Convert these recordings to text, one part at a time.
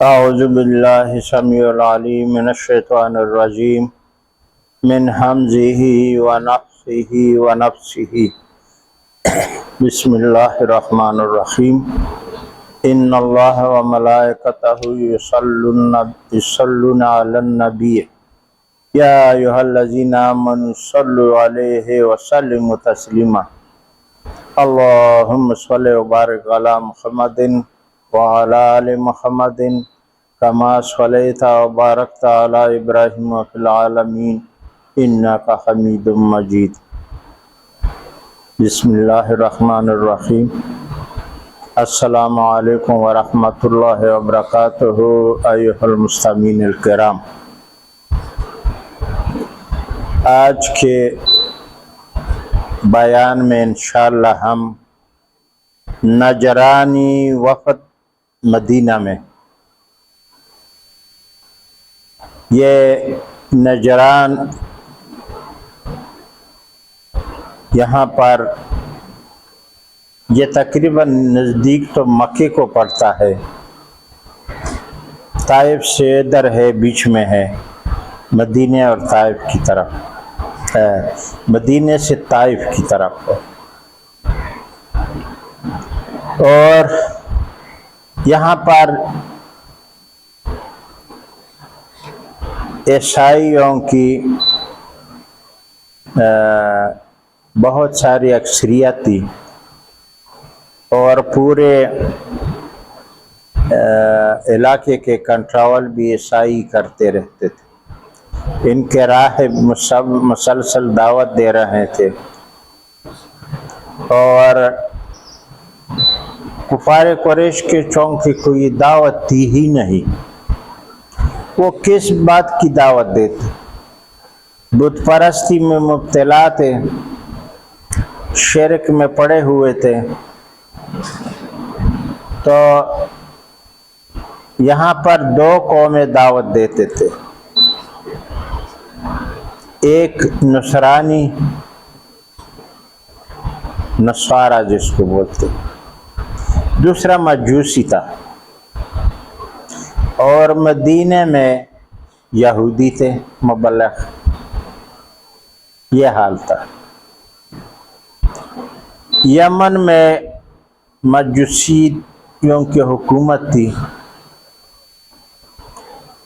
اعوذ باللہ السمیع العلیم من الشیطان الرجیم من حمزہ ونفخہ ونفثہ بسم اللہ الرحمن الرحیم ان اللہ وملائکتہ یصلون علی النبی یا ایھا الذین آمنوا صلوا علیہ وسلموا تسلیما اللہم صل وبارک علی محمد وعلی آل محمد کما صلیت وبارکت علی ابراہیم فی العالمین انک حمید مجید۔ بسم اللہ الرحمن الرحیم۔ السلام علیکم ورحمۃ اللہ وبرکاتہ ایھا المستمعین الکرام۔ آج کے بیان میں انشاءاللہ ہم نجرانی وفد مدینہ میں، یہ نجران یہاں پر یہ تقریباً نزدیک تو مکے کو پڑتا ہے، طائف سے ادھر ہے، بیچ میں ہے، مدینے اور طائف کی طرف ہے، مدینے سے طائف کی طرف ہے۔ اور یہاں پر عیسائیوں کی بہت ساری اکثریت تھی اور پورے علاقے کے کنٹرول بھی عیسائی کرتے رہتے تھے، ان کے راہب مسلسل دعوت دے رہے تھے اور کفار قریش کے چونکہ کوئی دعوت تھی ہی نہیں، وہ کس بات کی دعوت دیتے؟ بت پرستی میں مبتلا تھے، شرک میں پڑے ہوئے تھے، تو یہاں پر دو قومیں دعوت دیتے تھے، ایک نصرانی نصارہ جس کو بولتے، دوسرا مجوسی تھا، اور مدینے میں یہودی تھے مبلغ، یہ حال تھا۔ یمن میں مجوسیوں کی حکومت تھی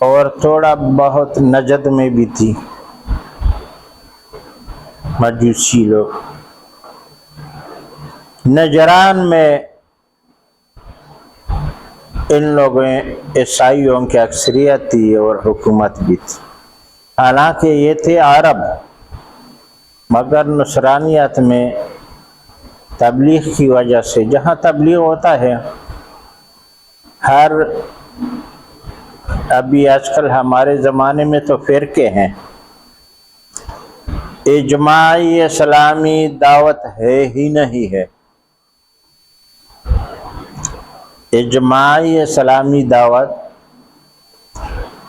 اور تھوڑا بہت نجد میں بھی تھی مجوسی لوگ۔ نجران میں ان لوگوں عیسائیوں کی اکثریت تھی اور حکومت بھی تھی، حالانکہ یہ تھے عرب، مگر نصرانیت میں تبلیغ کی وجہ سے، جہاں تبلیغ ہوتا ہے، ابھی آج کل ہمارے زمانے میں تو فرقے ہیں، اجماعی اسلامی دعوت ہے ہی نہیں ہے، اجماعی اسلامی دعوت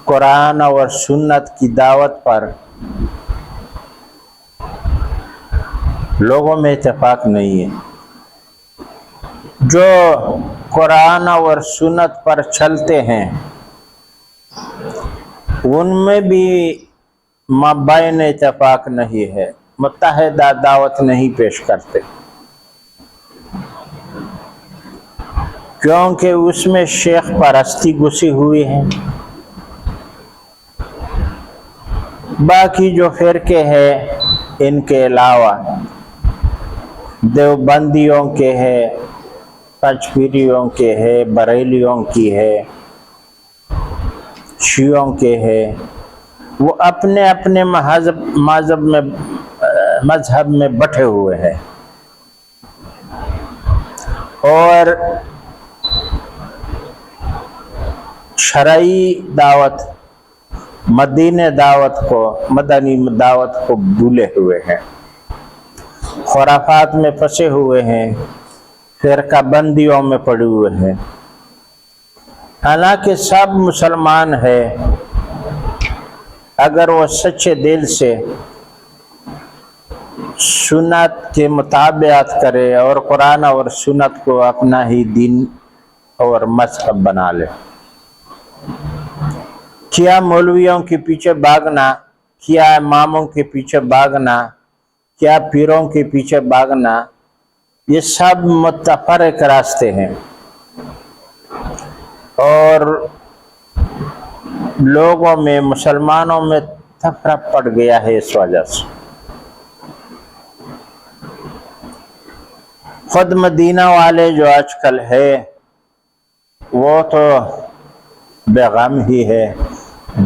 قرآن اور سنت کی دعوت پر لوگوں میں اتفاق نہیں ہے۔ جو قرآن اور سنت پر چلتے ہیں ان میں بھی مابین اتفاق نہیں ہے، متحدہ دعوت نہیں پیش کرتے، کیونکہ اس میں شیخ پرستی گھسی ہوئی ہے۔ باقی جو فرقے ہیں ان کے علاوہ دیوبندیوں کے ہے، پچپیریوں کے ہے، بریلیوں کی ہے، شیعوں کے ہے، وہ اپنے اپنے مذہب میں بٹھے ہوئے ہیں، اور شرعی دعوت، مدنی دعوت کو بھولے ہوئے ہیں، خرافات میں پھنسے ہوئے ہیں، فرقہ بندیوں میں پڑے ہوئے ہیں۔ حالانکہ سب مسلمان ہے، اگر وہ سچے دل سے سنت کے مطابقت کرے اور قرآن اور سنت کو اپنا ہی دین اور مذہب بنا لے۔ کیا مولویوں کے پیچھے بھاگنا، کیا اماموں کے پیچھے بھاگنا، کیا پیروں کے پیچھے بھاگنا، یہ سب متفرق راستے ہیں، اور لوگوں میں، مسلمانوں میں تفرق پڑ گیا ہے اس وجہ سے۔ خود مدینہ والے جو آج کل ہے وہ تو بیغم ہی ہے،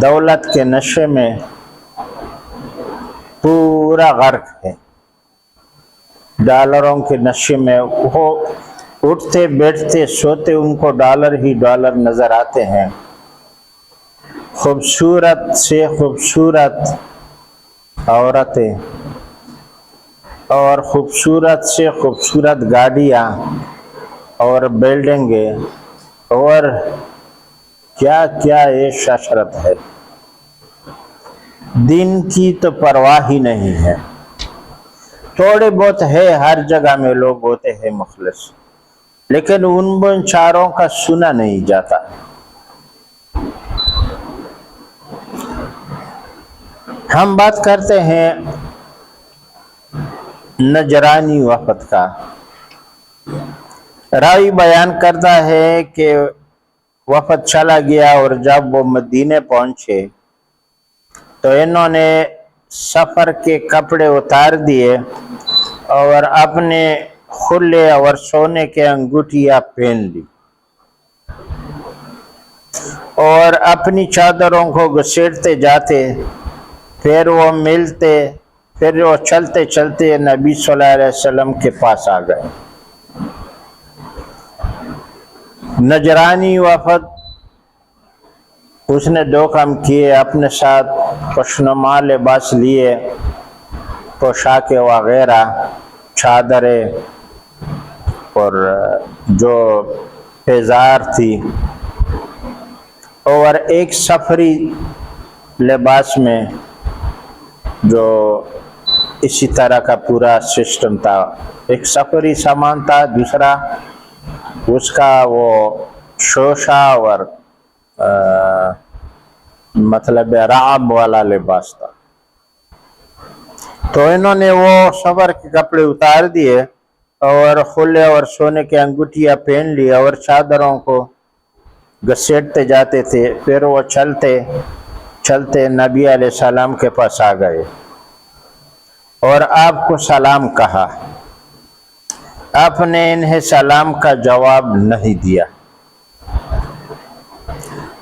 دولت کے نشے میں پورا غرق ہے، ڈالروں کے نشے میں، وہ اٹھتے بیٹھتے سوتے ان کو ڈالر ہی ڈالر نظر آتے ہیں۔ خوبصورت سے خوبصورت عورتیں اور خوبصورت سے خوبصورت گاڑیاں اور بلڈنگیں اور کیا کیا عیش عشرت ہے، دین کی تو پرواہ ہی نہیں ہے۔ تھوڑے بہت ہے، ہر جگہ میں لوگ ہوتے ہیں مخلص، لیکن ان چاروں کا سنا نہیں جاتا۔ ہم بات کرتے ہیں نجرانی وفد کا۔ راوی بیان کرتا ہے کہ وفد چلا گیا اور جب وہ مدینے پہنچے تو انہوں نے سفر کے کپڑے اتار دیے اور اپنے کھلے اور سونے کے انگوٹھیاں پہن لی اور اپنی چادروں کو گھسیٹتے جاتے، پھر وہ چلتے چلتے نبی صلی اللہ علیہ وسلم کے پاس آ گئے۔ نجرانی وفد، اس نے دو کام کیے، اپنے ساتھ خوشنما لباس لیے، پوشاک وغیرہ، چادریں اور جو پیزار تھی، اور ایک سفری لباس میں جو اسی طرح کا پورا سسٹم تھا، ایک سفری سامان تھا، دوسرا اس کا وہ شوشہ اور مطلب رعب والا لباس تھا۔ تو انہوں نے وہ سفر کے کپڑے اتار دیے اور کھلے اور سونے کے انگوٹھیاں پہن لی اور چادروں کو گھسیٹتے جاتے تھے، پھر وہ چلتے چلتے نبی علیہ السلام کے پاس آ گئے اور آپ کو سلام کہا۔ آپ نے انہیں سلام کا جواب نہیں دیا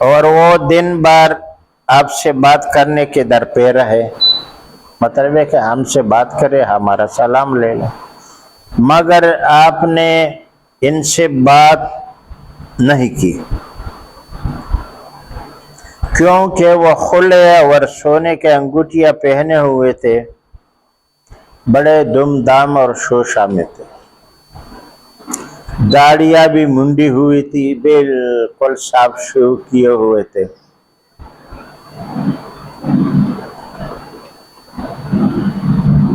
اور وہ دن بھر آپ سے بات کرنے کے در پہ رہے، مطلب ہے کہ ہم سے بات کرے، ہمارا سلام لے لیں، مگر آپ نے ان سے بات نہیں کی، کیونکہ وہ کھلے اور سونے کے انگوٹھیاں پہنے ہوئے تھے، بڑے دم دام اور شوشہ میں تھے، داڑیاں بھی منڈی ہوئی تھی، بالکل صاف شو کیے ہوئے تھے۔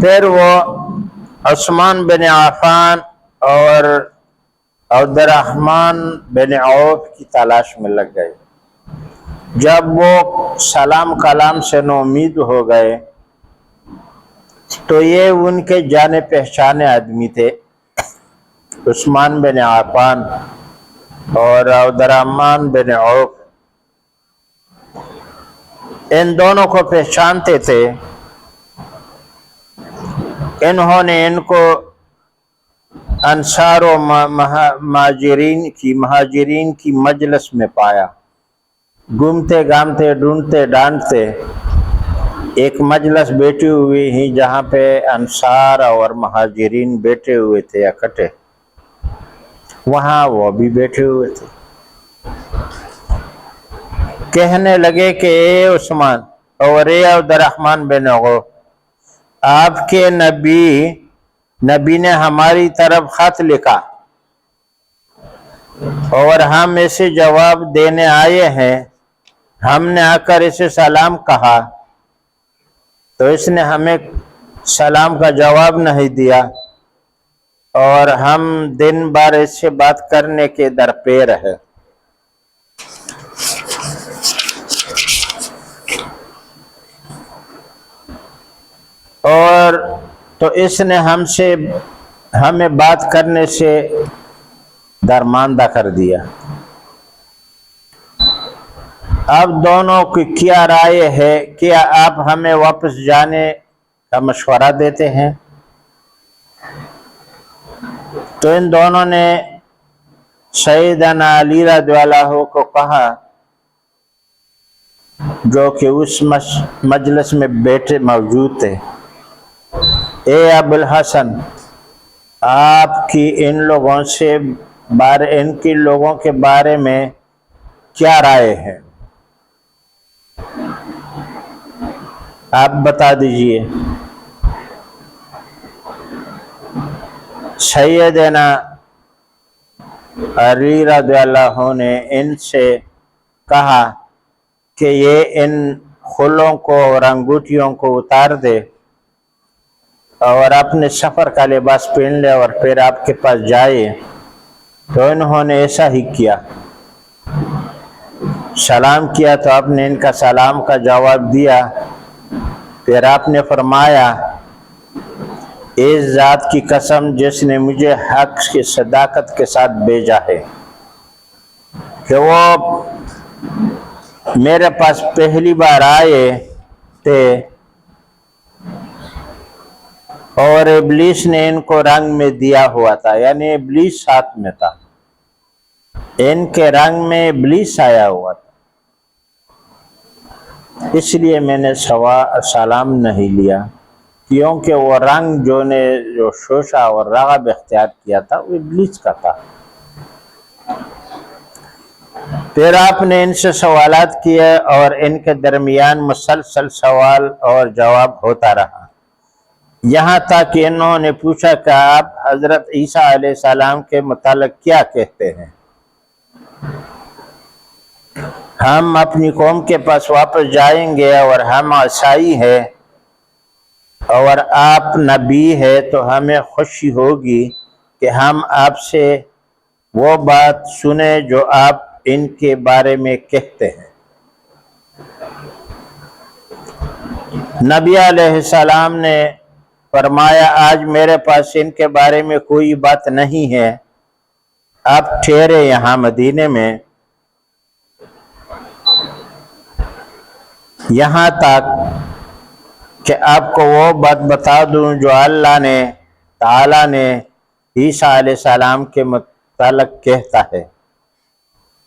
پھر وہ عثمان بن عفان اور عبد الرحمن بن عوف کی تلاش میں لگ گئے۔ جب وہ سلام کلام سے نومید ہو گئے تو یہ ان کے جانے پہچانے آدمی تھے، عثمان بن عفان اور عبد الرحمن بن عوف، ان دونوں کو پہچانتے تھے۔ انہوں نے ان کو انصار و مہاجرین کی مجلس میں پایا، گھومتے گامتے ڈھونڈتے ڈانٹتے ایک مجلس بیٹھی ہوئی ہی جہاں پہ انصار اور مہاجرین بیٹھے ہوئے تھے اکٹھے، وہاں وہ بھی بیٹھے ہوئے تھے۔ کہنے لگے کہ اے عثمان اور اے عبد الرحمن بن عوف، آپ کے نبی نے ہماری طرف خط لکھا اور ہم اسے جواب دینے آئے ہیں، ہم نے آ کر اسے سلام کہا تو اس نے ہمیں سلام کا جواب نہیں دیا اور ہم دن بھر اس سے بات کرنے کے در پہ رہے۔ اور تو اس نے ہمیں بات کرنے سے درماندہ کر دیا۔ اب دونوں کی کیا رائے ہے؟ کیا آپ ہمیں واپس جانے کا مشورہ دیتے ہیں؟ تو ان دونوں نے سیدنا علی رضی اللہ عنہ کو کہا، جو کہ اس مجلس میں بیٹھے موجود تھے، اے ابو الحسن، آپ کی ان لوگوں کے بارے میں کیا رائے ہے؟ آپ بتا دیجئے۔ سیدنا علی رضی اللہ عنہ نے ان سے کہا کہ یہ ان خلوں کو اور انگوٹھیوں کو اتار دے اور اپنے سفر کا لباس پہن لے اور پھر آپ کے پاس جائے۔ تو انہوں نے ایسا ہی کیا، سلام کیا تو آپ نے ان کا سلام کا جواب دیا۔ پھر آپ نے فرمایا، اس ذات کی قسم جس نے مجھے حق کی صداقت کے ساتھ بھیجا ہے، کہ وہ میرے پاس پہلی بار آئے تھے اور ابلیس نے ان کو رنگ میں دیا ہوا تھا، یعنی ابلیس ساتھ میں تھا، ان کے رنگ میں ابلیس آیا ہوا تھا، اس لیے میں نے سلام نہیں لیا، کیونکہ وہ رنگ جو شوشہ اور رغب اختیار کیا تھا وہ ابلیس کا تھا۔ پھر آپ نے ان سے سوالات کیے اور ان کے درمیان مسلسل سوال اور جواب ہوتا رہا، یہاں تک کہ انہوں نے پوچھا کہ آپ حضرت عیسیٰ علیہ السلام کے متعلق کیا کہتے ہیں؟ ہم اپنی قوم کے پاس واپس جائیں گے اور ہم عیسائی ہیں اور آپ نبی ہے، تو ہمیں خوشی ہوگی کہ ہم آپ سے وہ بات سنیں جو آپ ان کے بارے میں کہتے ہیں۔ نبی علیہ السلام نے فرمایا، آج میرے پاس ان کے بارے میں کوئی بات نہیں ہے، آپ ٹھہرے یہاں مدینے میں یہاں تک کہ آپ کو وہ بات بتا دوں جو اللہ تعالیٰ نے عیسیٰ علیہ السلام کے متعلق کہتا ہے۔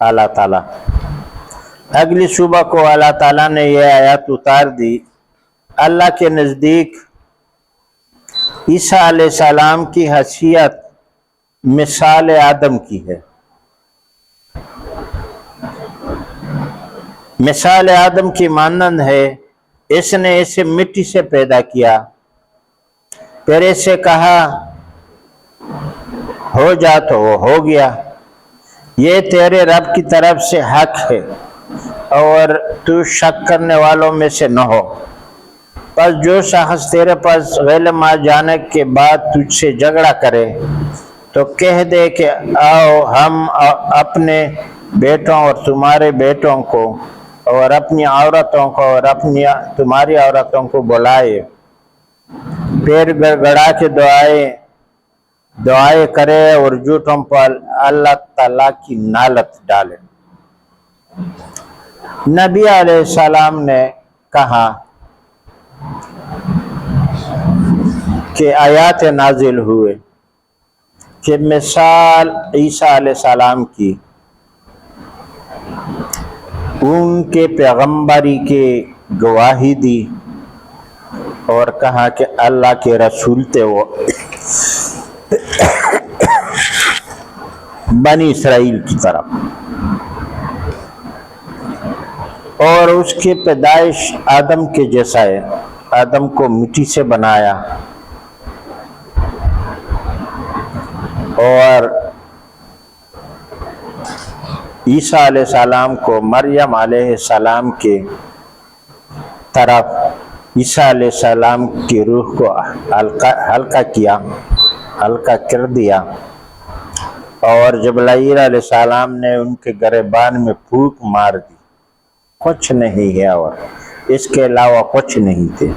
اللہ تعالیٰ اگلی صبح کو اللہ تعالیٰ نے یہ آیات اتار دی، اللہ کے نزدیک عیسیٰ علیہ السلام کی حیثیت مثال آدم کی ہے۔ مثال آدم کی مانند ہے، اس نے اسے مٹی سے پیدا کیا، پھر اسے کہا ہو جا تو وہ ہو گیا۔ یہ تیرے رب کی طرف سے حق ہے اور تو شک کرنے والوں میں سے نہ ہو۔ پس جو شخص تیرے پاس علم آ جانے کے بعد تجھ سے جھگڑا کرے تو کہہ دے کہ آؤ ہم اپنے بیٹوں اور تمہارے بیٹوں کو اور اپنی عورتوں کو اور تمہاری عورتوں کو بلائے، پھر گڑگڑا کے دعائیں کرے اور جھوٹوں پر اللہ تعالیٰ کی نالت ڈالے۔ نبی علیہ السلام نے کہا کہ آیات نازل ہوئے کہ مثال عیسیٰ علیہ السلام کی، ان کے پیغمبری کی گواہی دی اور کہا کہ اللہ کے رسول تھے وہ بنی اسرائیل کی طرف، اور اس کی پیدائش آدم کے جیسا ہے، آدم کو مٹی سے بنایا اور عیسیٰ علیہ السلام کو مریم علیہ السلام کے طرف عیسیٰ علیہ السلام کی روح کو ہلکا کر دیا، اور جبرائیل علیہ السلام نے ان کے گریبان میں پھونک مار دی، کچھ نہیں ہے اور اس کے علاوہ کچھ نہیں تھے۔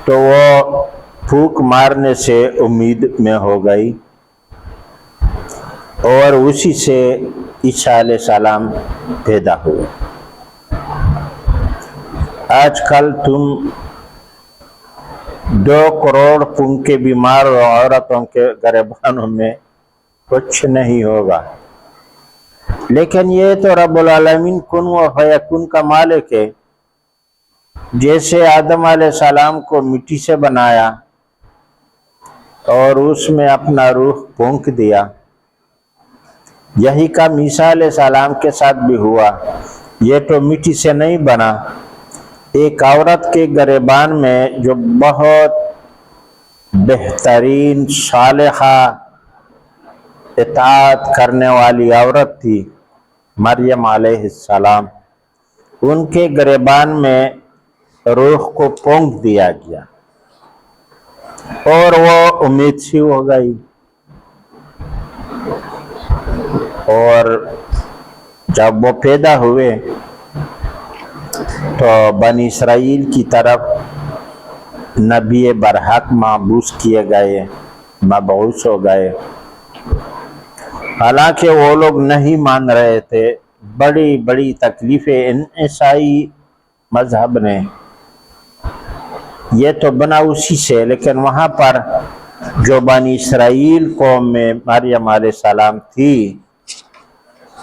تو وہ پھونک مارنے سے امید میں ہو گئی اور اسی سے عیسیٰ علیہ السلام پیدا ہوئے۔ آج کل تم 2 کروڑ پھونکے بیمار عورتوں کے گریبانوں میں کچھ نہیں ہوگا، لیکن یہ تو رب العالمین کن و فیکون کا مالک ہے۔ جیسے آدم علیہ السلام کو مٹی سے بنایا اور اس میں اپنا روح پھونک دیا، یہی کام عیسیٰ علیہ السلام کے ساتھ بھی ہوا۔ یہ تو مٹی سے نہیں بنا، ایک عورت کے گریبان میں جو بہت بہترین صالحہ اطاعت کرنے والی عورت تھی، مریم علیہ السلام، ان کے گریبان میں روح کو پھونک دیا گیا اور وہ امید سی ہو گئی۔ اور جب وہ پیدا ہوئے تو بنی اسرائیل کی طرف نبی برحق مبعوث کیے گئے، مبعوث ہو گئے، حالانکہ وہ لوگ نہیں مان رہے تھے۔ بڑی بڑی تکلیفیں ان عیسائی مذہب نے، یہ تو بنا اسی سے، لیکن وہاں پر جو بنی اسرائیل قوم میں مریم علیہ السلام تھی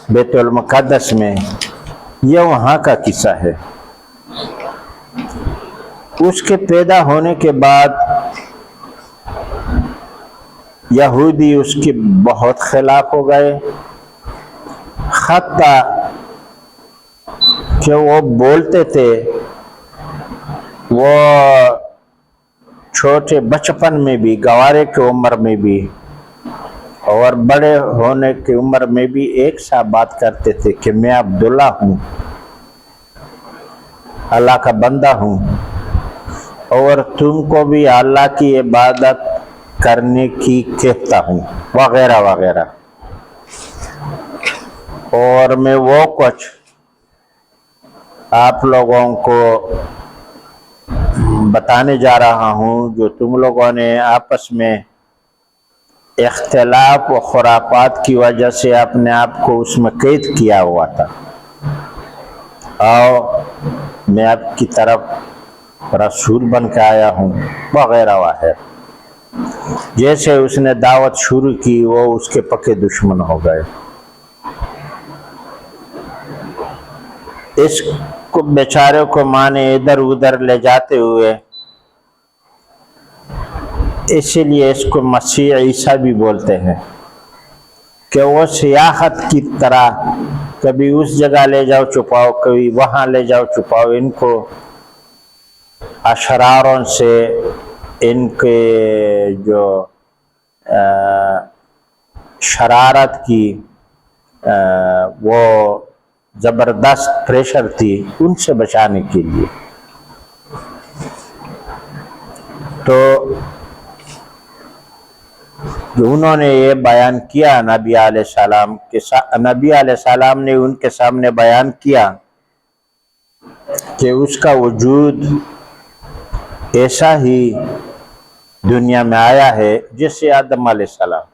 بیت المقدس میں، یہ وہاں کا قصہ ہے۔ اس کے پیدا ہونے کے بعد یہودی اس کے بہت خلاف ہو گئے، حتیٰ کہ وہ بولتے تھے، وہ چھوٹے بچپن میں بھی، گوارے کی عمر میں بھی اور بڑے ہونے کی عمر میں بھی ایک سا بات کرتے تھے کہ میں عبداللہ ہوں، اللہ کا بندہ ہوں، اور تم کو بھی اللہ کی عبادت کرنے کی کہتا ہوں، وغیرہ وغیرہ۔ اور میں وہ کچھ آپ لوگوں کو بتانے جا رہا ہوں جو تم لوگوں نے آپس میں اختلاف و خرافات کی وجہ سے اپنے آپ کو اس میں قید کیا ہوا تھا، آؤ میں آپ کی طرف رسول بن کے آیا ہوں، وغیرہ وغیرہ۔ جیسے اس نے دعوت شروع کی وہ اس کے پکے دشمن ہو گئے۔ اس کو بیچارے کو ماں نے ادھر ادھر لے جاتے ہوئے، اسی لیے اس کو مسیح عیسیٰ بھی بولتے ہیں، کہ وہ سیاحت کی طرح کبھی اس جگہ لے جاؤ چھپاؤ، کبھی وہاں لے جاؤ چھپاؤ، ان کو اشراروں سے، ان کے جو شرارت کی وہ زبردست پریشر تھی، ان سے بچانے کے لیے۔ تو انہوں نے یہ بیان کیا، نبی علیہ السلام نے ان کے سامنے بیان کیا کہ اس کا وجود ایسا ہی دنیا میں آیا ہے جیسے آدم علیہ السلام،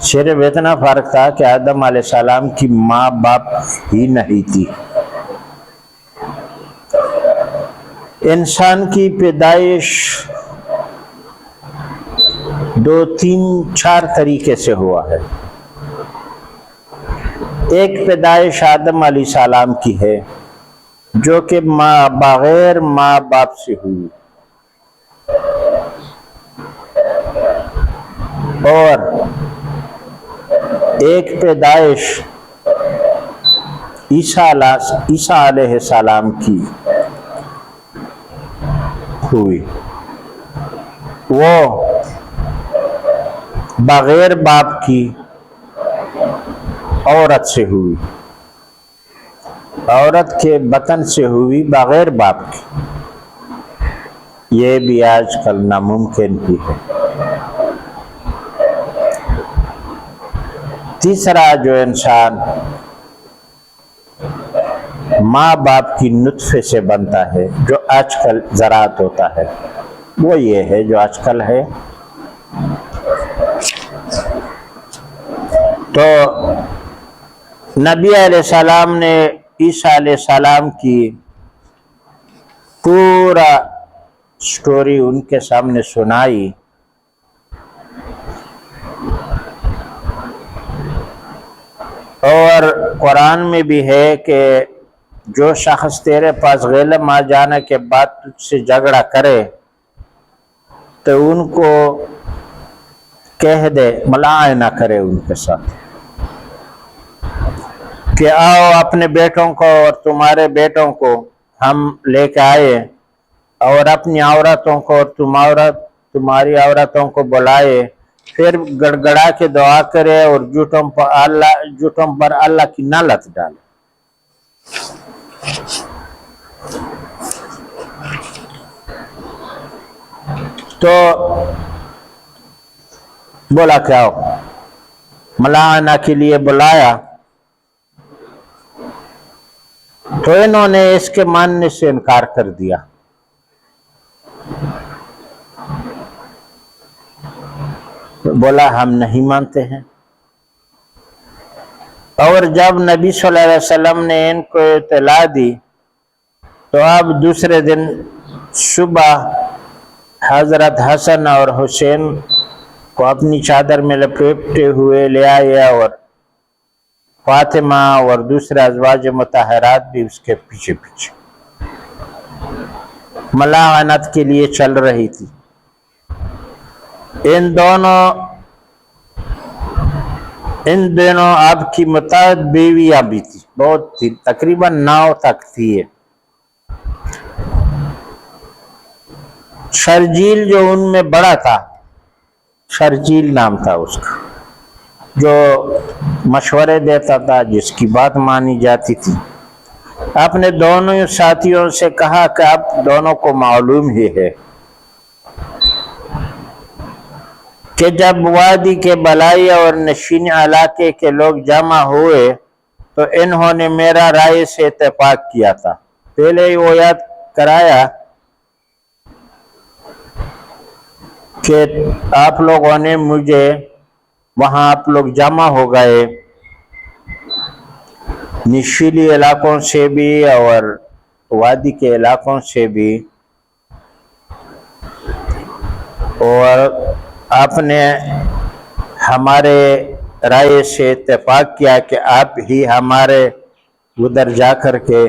صرف اتنا فرق تھا کہ آدم علیہ السلام کی ماں باپ ہی نہیں تھی۔ انسان کی پیدائش 2 3 4 طریقے سے ہوا ہے۔ ایک پیدائش آدم علیہ السلام کی ہے جو کہ بغیر ماں باپ سے ہوئی، اور ایک پیدائش عیسیٰ علیہ السلام کی ہوئی، وہ بغیر باپ کی عورت سے ہوئی، عورت کے بطن سے ہوئی بغیر باپ کی۔ یہ بھی آج کل ناممکن ہی ہے۔ تیسرا جو انسان ماں باپ کی نطفے سے بنتا ہے، جو آج کل زراعت ہوتا ہے وہ یہ ہے جو آج کل ہے۔ تو نبی علیہ السلام نے عیسیٰ علیہ السلام کی پورا سٹوری ان کے سامنے سنائی، اور قرآن میں بھی ہے کہ جو شخص تیرے پاس علم آ جانے کے بعد تجھ سے جھگڑا کرے تو ان کو کہہ دے، ملاح نہ کرے ان کے ساتھ، کہ آؤ اپنے بیٹوں کو اور تمہارے بیٹوں کو ہم لے کے آئے، اور اپنی عورتوں کو اور تمہاری عورتوں کو بلائے، پھر گڑگڑا کے دعا کرے اور جھوٹوں پر اللہ کی نعلت ڈالے۔ تو بولا کیا ہو، ملاحنہ کے لیے بلایا، تو انہوں نے اس کے ماننے سے انکار کر دیا۔ بولا ہم نہیں مانتے ہیں۔ اور جب نبی صلی اللہ علیہ وسلم نے ان کو اطلاع دی تو اب دوسرے دن صبح حضرت حسن اور حسین کو اپنی چادر میں لپیٹے ہوئے لے آئے، اور فاطمہ اور دوسرے ازواج مطہرات بھی اس کے پیچھے پیچھے ملاعنت کے لیے چل رہی تھی۔ ان دونوں آپ کی متعدد بیویاں بھی تھی، بہت تھی، تقریباً 9 تک تھی۔ شرجیل جو ان میں بڑا تھا، شرجیل نام تھا اس کا، جو مشورے دیتا تھا، جس کی بات مانی جاتی تھی، اپنے دونوں ساتھیوں سے کہا کہ آپ دونوں کو معلوم ہی ہے کہ جب وادی کے بلائی اور نشین علاقے کے لوگ جمع ہوئے تو انہوں نے میرا رائے سے اتفاق کیا تھا۔ پہلے ہی وہ یاد کرایا کہ آپ لوگوں نے مجھے، وہاں آپ لوگ جمع ہو گئے نشیلی علاقوں سے بھی اور وادی کے علاقوں سے بھی، اور آپ نے ہمارے رائے سے اتفاق کیا کہ آپ ہی ہمارے ادھر جا کر کے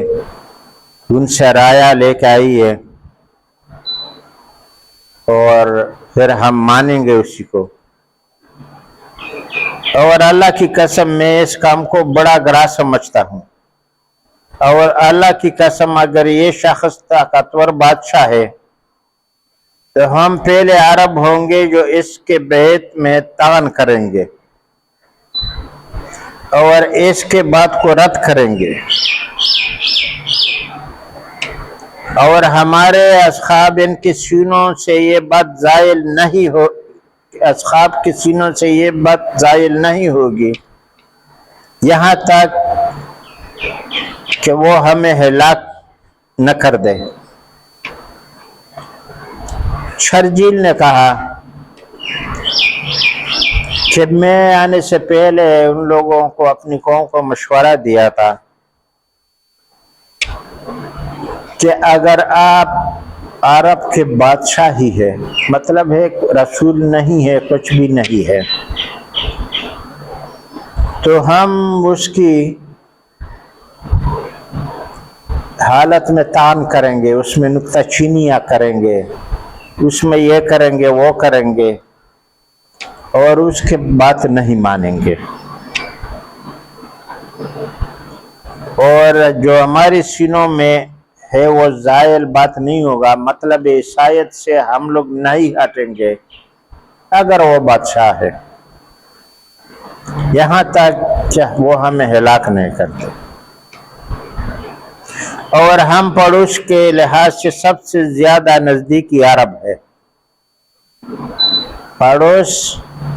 ان سے رائے لے کے آئیے، اور پھر ہم مانیں گے اسی کو۔ اور اللہ کی قسم میں اس کام کو بڑا گراں سمجھتا ہوں، اور اللہ کی قسم اگر یہ شخص طاقتور بادشاہ ہے تو ہم پہلے عرب ہوں گے جو اس کے بیت میں طعن کریں گے اور اس کے بات کو رد کریں گے، اور ہمارے اصحاب ان کے سینوں سے یہ بات زائل نہیں ہو، اصحاب کے سینوں سے یہ بات زائل نہیں ہوگی یہاں تک کہ وہ ہمیں ہلاک نہ کر دے۔ شرجیل نے کہا کہ میں آنے سے پہلے ان لوگوں کو، اپنی قوم کو مشورہ دیا تھا کہ اگر آپ عرب کے بادشاہ ہی ہے، مطلب ہے رسول نہیں ہے، کچھ بھی نہیں ہے، تو ہم اس کی حالت میں طعن کریں گے، اس میں نکتہ چینیاں کریں گے، اس میں یہ کریں گے وہ کریں گے، اور اس کے بات نہیں مانیں گے، اور جو ہماری سینوں میں ہے وہ زائل بات نہیں ہوگا، مطلب عیسائیت سے ہم لوگ نہیں ہٹیں گے اگر وہ بادشاہ ہے، یہاں تک کہ وہ ہمیں ہلاک نہیں کرتے، اور ہم پڑوس کے لحاظ سے سب سے زیادہ نزدیکی عرب ہے، پڑوس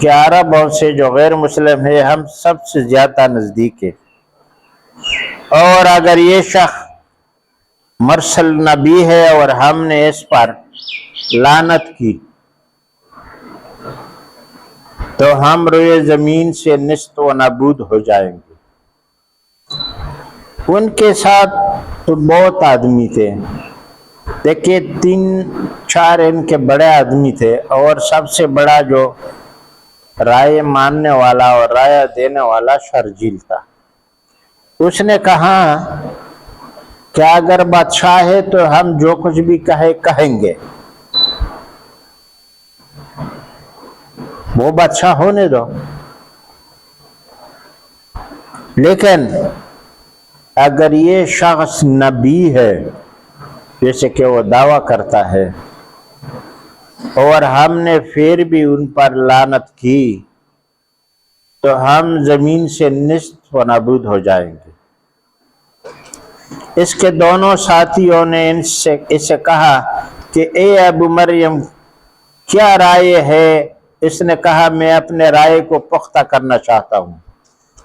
کے عربوں سے جو غیر مسلم ہے ہم سب سے زیادہ نزدیک ہے، اور اگر یہ شخص مرسل نبی ہے اور ہم نے اس پر لعنت کی تو ہم روئے زمین سے نیست و نابود ہو جائیں گے۔ ان کے ساتھ تو بہت آدمی تھے، دیکھیے 3-4 ان کے بڑے آدمی تھے، اور سب سے بڑا جو رائے ماننے والا اور رائے دینے والا شرجیل تھا۔ اس نے کہا کہ اگر بادشاہ ہے تو ہم جو کچھ بھی کہیں گے، وہ بادشاہ ہونے دو، لیکن اگر یہ شخص نبی ہے جیسے کہ وہ دعویٰ کرتا ہے اور ہم نے پھر بھی ان پر لعنت کی تو ہم زمین سے نیست و نابود ہو جائیں گے۔ اس کے دونوں ساتھیوں نے اسے کہا کہ اے ابو مریم کیا رائے ہے؟ اس نے کہا میں اپنے رائے کو پختہ کرنا چاہتا ہوں،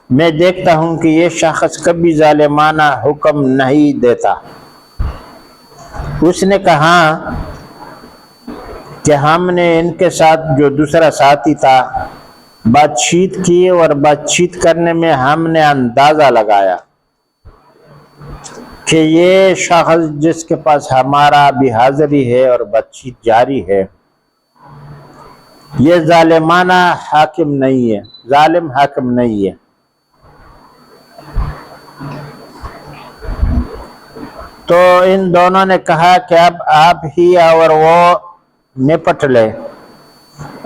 میں دیکھتا ہوں کہ یہ شخص کبھی ظالمانہ حکم نہیں دیتا۔ اس نے کہا کہ ہم نے ان کے ساتھ جو دوسرا ساتھی تھا بات چیت کی، اور بات چیت کرنے میں ہم نے اندازہ لگایا کہ یہ شخص جس کے پاس ہمارا بھی حاضری ہے اور بات چیت جاری ہے، یہ ظالمانہ حاکم نہیں ہے، ظالم حاکم نہیں ہے۔ تو ان دونوں نے کہا کہ اب آپ ہی اور وہ نپٹ لے۔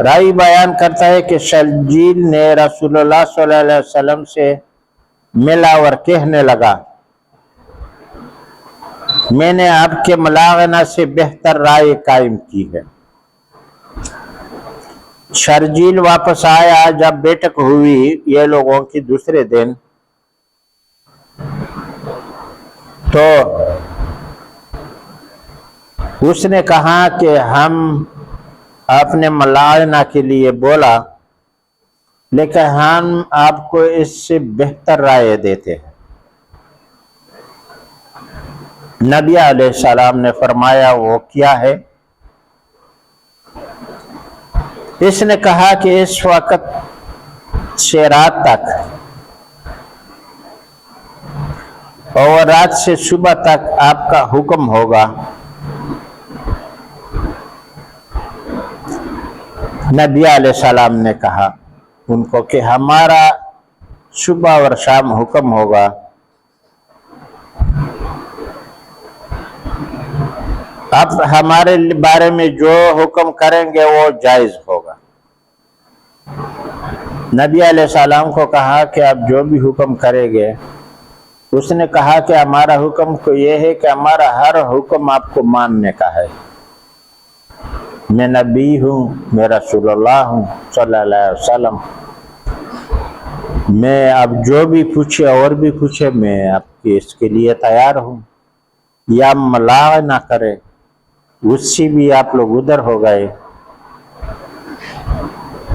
راوی بیان کرتا ہے کہ شرجیل نے رسول اللہ صلی اللہ علیہ وسلم سے ملا اور کہنے لگا میں نے آپ کے ملاغنہ سے بہتر رائے قائم کی ہے۔ شرجیل واپس آیا جب بیٹھک ہوئی یہ لوگوں کی دوسرے دن، تو اس نے کہا کہ ہم اپنے ملاغنہ کے لیے بولا، لیکن ہم آپ کو اس سے بہتر رائے دیتے ہیں۔ نبی علیہ السلام نے فرمایا وہ کیا ہے؟ اس نے کہا کہ اس وقت سے رات تک اور رات سے صبح تک آپ کا حکم ہوگا۔ نبی علیہ السلام نے کہا ان کو کہ ہمارا صبح اور شام حکم ہوگا، اب ہمارے بارے میں جو حکم کریں گے وہ جائز ہوگا۔ نبی علیہ السلام کو کہا کہ آپ جو بھی حکم کریں گے، اس نے کہا کہ ہمارا حکم کو یہ ہے کہ ہمارا ہر حکم آپ کو ماننے کا ہے۔ میں نبی ہوں، میں رسول اللہ ہوں صلی اللہ علیہ وسلم، میں اب جو بھی پوچھے اور بھی پوچھے میں آپ کی اس کے لیے تیار ہوں، یا ملاغ نہ کرے، اس سے بھی آپ لوگ ادھر ہو گئے۔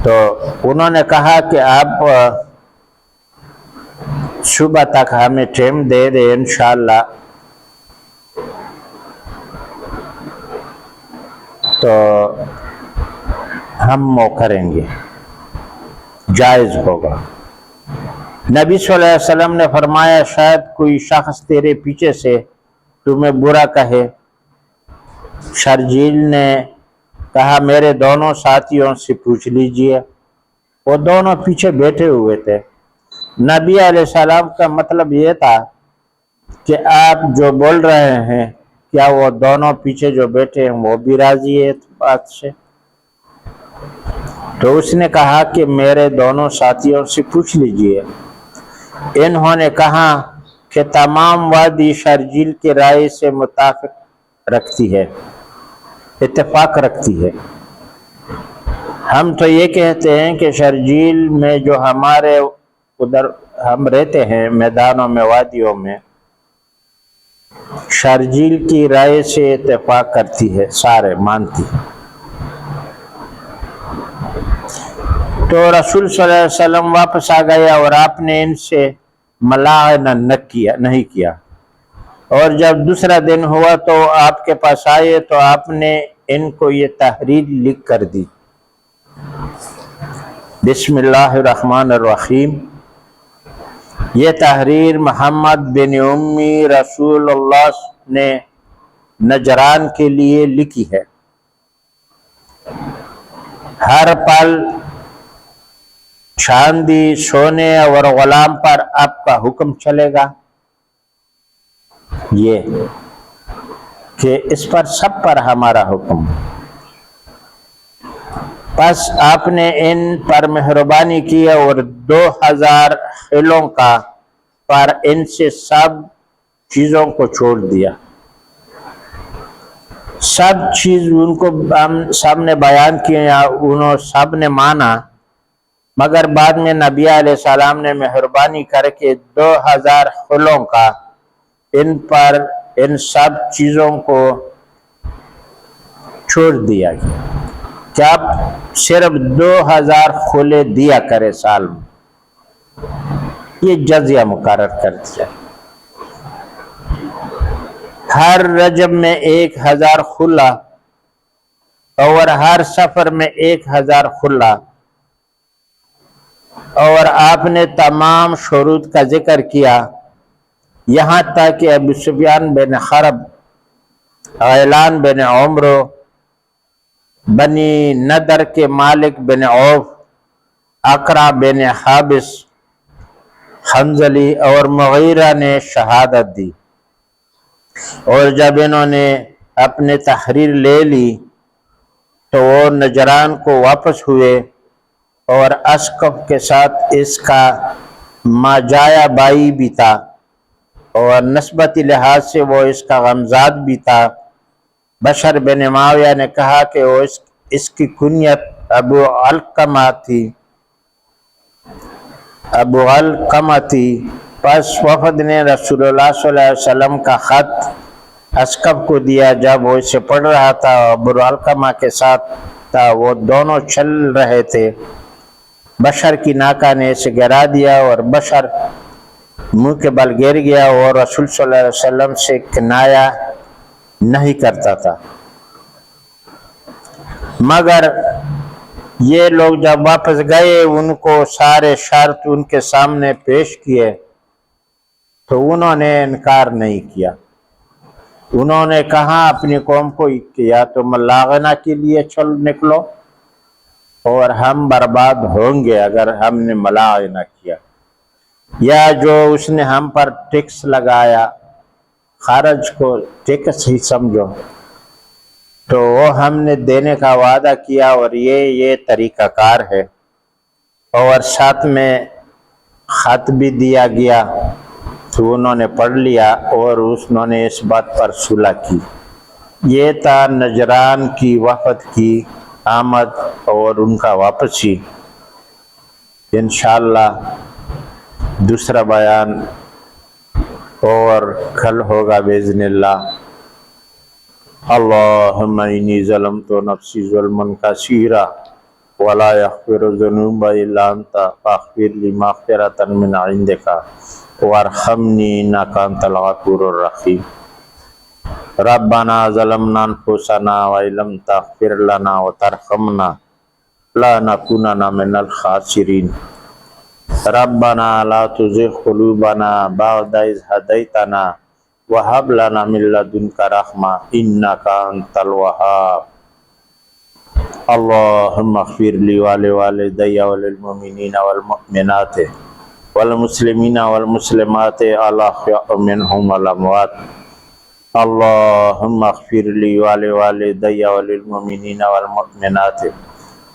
تو انہوں نے کہا کہ آپ صبح تک ہمیں ٹائم دے دیں، انشاءاللہ تو ہم وہ کریں گے، جائز ہوگا۔ نبی صلی اللہ علیہ وسلم نے فرمایا شاید کوئی شخص تیرے پیچھے سے تمہیں برا کہے۔ شرجیل نے کہا میرے دونوں ساتھیوں سے پوچھ لیجئے، وہ دونوں پیچھے بیٹھے ہوئے تھے۔ نبی علیہ السلام کا مطلب یہ تھا کہ آپ جو بول رہے ہیں کیا وہ دونوں پیچھے جو بیٹھے ہیں وہ بھی راضی ہے اس بات سے؟ تو اس نے کہا کہ میرے دونوں ساتھیوں سے پوچھ لیجئے۔ انہوں نے کہا کہ تمام وادی شرجیل کی رائے سے متفق رکھتی ہے، اتفاق رکھتی ہے۔ ہم تو یہ کہتے ہیں کہ شرجیل میں جو ہمارے ادھر ہم رہتے ہیں میدانوں میں وادیوں میں، شرجیل کی رائے سے اتفاق کرتی ہے، سارے مانتی ہیں۔ تو رسول صلی اللہ علیہ وسلم واپس آ گیا اور آپ نے ان سے ملاعنہ نہیں کیا، اور جب دوسرا دن ہوا تو آپ کے پاس آئے تو آپ نے ان کو یہ تحریر لکھ کر دی۔ بسم اللہ الرحمن الرحیم۔ یہ تحریر محمد بن امی رسول اللہ نے نجران کے لیے لکھی ہے۔ ہر پل چاندی، سونے اور غلام پر آپ کا حکم چلے گا، یہ کہ اس پر سب پر ہمارا حکم۔ پس آپ نے ان پر مہربانی کی اور 2000 خلوں کا پر ان سے سب چیزوں کو چھوڑ دیا۔ سب چیز ان کو سب نے بیان کیا، انہوں سب نے مانا، مگر بعد میں نبی علیہ السلام نے مہربانی کر کے 2000 خلوں کا ان پر ان سب چیزوں کو چھوڑ دیا گیا کہ آپ صرف 2000 خلے دیا کرے سال میں، یہ جزیہ مقرر کر دیا۔ ہر رجب میں 1000 خلا اور ہر سفر میں 1000 خلا، اور آپ نے تمام شروط کا ذکر کیا، یہاں تک کہ ابو سفیان بن حرب، غیلان بن عمر، بنی نضر کے مالک بن عوف، اقرع بن حابس، حنظلی اور مغیرہ نے شہادت دی۔ اور جب انہوں نے اپنے تحریر لے لی تو وہ نجران کو واپس ہوئے، اور اسقف کے ساتھ اس کا ماجایا بائی بھی تھا، اور نسبتی لحاظ سے وہ اس کا غمزاد بھی تھا۔ بشر بن معاویہ نے کہا کہ وہ اس کی کنیت ابو علقمہ تھی۔ پس وفد نے رسول اللہ صلی اللہ علیہ وسلم کا خط اسقف کو دیا۔ جب وہ اسے پڑھ رہا تھا، ابو علقمہ کے ساتھ تھا، وہ دونوں چل رہے تھے، بشر کی ناکہ نے اسے گرا دیا اور بشر منہ کے بل گر گیا، اور رسول صلی اللہ علیہ وسلم سے کنایہ نہیں کرتا تھا۔ مگر یہ لوگ جب واپس گئے، ان کو سارے شرط ان کے سامنے پیش کیے تو انہوں نے انکار نہیں کیا۔ انہوں نے کہا اپنی قوم کو کہ یا تم ملاعنہ کے لیے چل نکلو، اور ہم برباد ہوں گے اگر ہم نے ملاعنہ کیا، یا جو اس نے ہم پر ٹیکس لگایا، خارج کو ٹیکس ہی سمجھو، تو وہ ہم نے دینے کا وعدہ کیا، اور یہ طریقہ کار ہے۔ اور ساتھ میں خط بھی دیا گیا، تو انہوں نے پڑھ لیا اور انہوں نے اس بات پر صلح کی۔ یہ تھا نجران کی وفد کی آمد اور ان کا واپسی۔ انشاءاللہ دوسرا بیان اور کل ہوگا باذن اللہ۔ اللہم انی ظلمت نفسی ظلما کثیرا ولا یغفر الذنوب الا انت فاغفر لی مغفرۃ من عندک وارحمنی انک انت الغفور الرحیم۔ ربنا ظلمنا انفسنا وان لم تغفر لنا وترحمنا لنکونن من الخاسرین۔ ربنا لا تزغ قلوبنا بعد اذ هدیتنا وهب لنا من لدنک رحمہ انک انت الوہاب۔ اللہم اغفر لی ولوالدی وللمؤمنین والمؤمنات والمسلمین والمسلمات الاحیاء منهم والاموات۔ اللہم اغفر لی ولوالدی وللمؤمنین والمؤمنات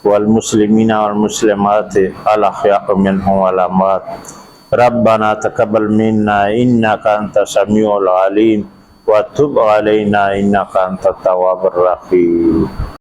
والمسلمین والمسلمات الاحیاء منهم والاموات۔ ربنا تقبل منا انک انت السمیع العلیم وتب علینا انک انت التواب الرحیم۔